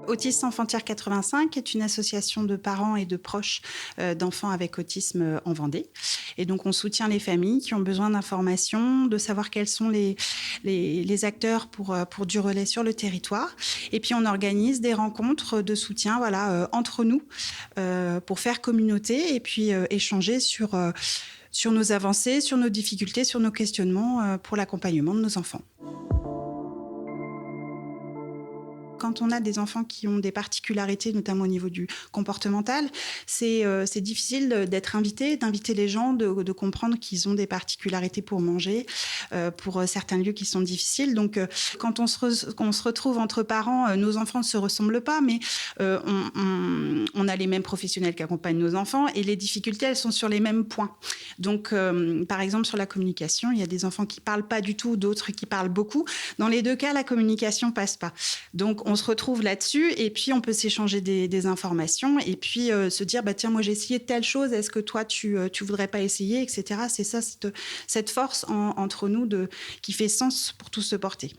Autisme Enfant-Tiers 85 est une association de parents et de proches d'enfants avec autisme en Vendée. Et donc, on soutient les familles qui ont besoin d'informations, de savoir quels sont les acteurs pour du relais sur le territoire. Et puis, on organise des rencontres de soutien entre nous pour faire communauté et puis échanger sur nos avancées, sur nos difficultés, sur nos questionnements pour l'accompagnement de nos enfants. Quand on a des enfants qui ont des particularités, notamment au niveau du comportemental, c'est difficile d'être invité, d'inviter les gens, de comprendre qu'ils ont des particularités pour manger, pour certains lieux qui sont difficiles. Donc, quand on se retrouve entre parents, nos enfants ne se ressemblent pas, mais on a les mêmes professionnels qui accompagnent nos enfants et les difficultés, elles sont sur les mêmes points. Donc, par exemple, sur la communication, il y a des enfants qui ne parlent pas du tout, d'autres qui parlent beaucoup. Dans les deux cas, la communication ne passe pas. Donc, on se retrouve là-dessus et puis on peut s'échanger des informations et puis se dire tiens, moi j'ai essayé telle chose, est-ce que toi tu voudrais pas essayer, etc. C'est ça, cette force entre nous qui fait sens pour tous se porter.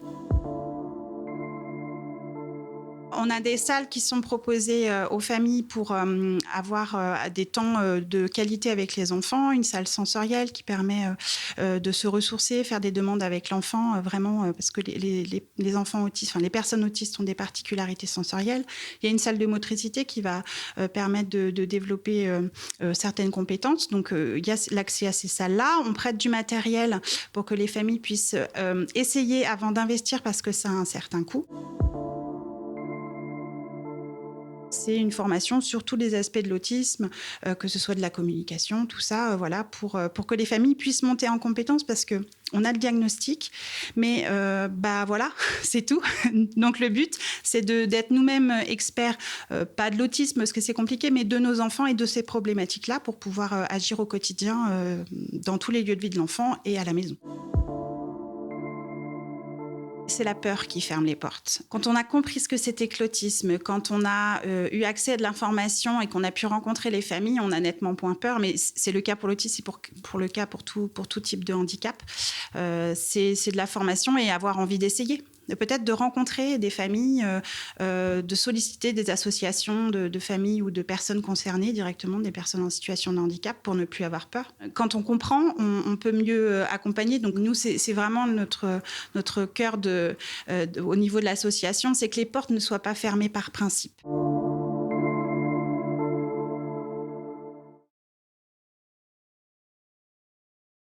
On a des salles qui sont proposées aux familles pour avoir des temps de qualité avec les enfants, une salle sensorielle qui permet de se ressourcer, faire des demandes avec l'enfant, vraiment, parce que les enfants autistes, les personnes autistes ont des particularités sensorielles. Il y a une salle de motricité qui va permettre de développer certaines compétences. Donc, il y a l'accès à ces salles-là. On prête du matériel pour que les familles puissent essayer avant d'investir parce que ça a un certain coût. C'est une formation sur tous les aspects de l'autisme, que ce soit de la communication, tout ça, pour que les familles puissent monter en compétences parce qu'on a le diagnostic, mais c'est tout. Donc le but, c'est d'être nous-mêmes experts, pas de l'autisme parce que c'est compliqué, mais de nos enfants et de ces problématiques-là pour pouvoir agir au quotidien dans tous les lieux de vie de l'enfant et à la maison. C'est la peur qui ferme les portes. Quand on a compris ce que c'était que l'autisme, quand on a eu accès à de l'information et qu'on a pu rencontrer les familles, on a nettement moins peur, mais c'est le cas pour l'autisme, c'est pour le cas pour tout type de handicap. C'est de la formation et avoir envie d'essayer. Peut-être de rencontrer des familles, de solliciter des associations de familles ou de personnes concernées directement, des personnes en situation de handicap pour ne plus avoir peur. Quand on comprend, on peut mieux accompagner. Donc nous, c'est vraiment notre cœur au niveau de l'association, c'est que les portes ne soient pas fermées par principe.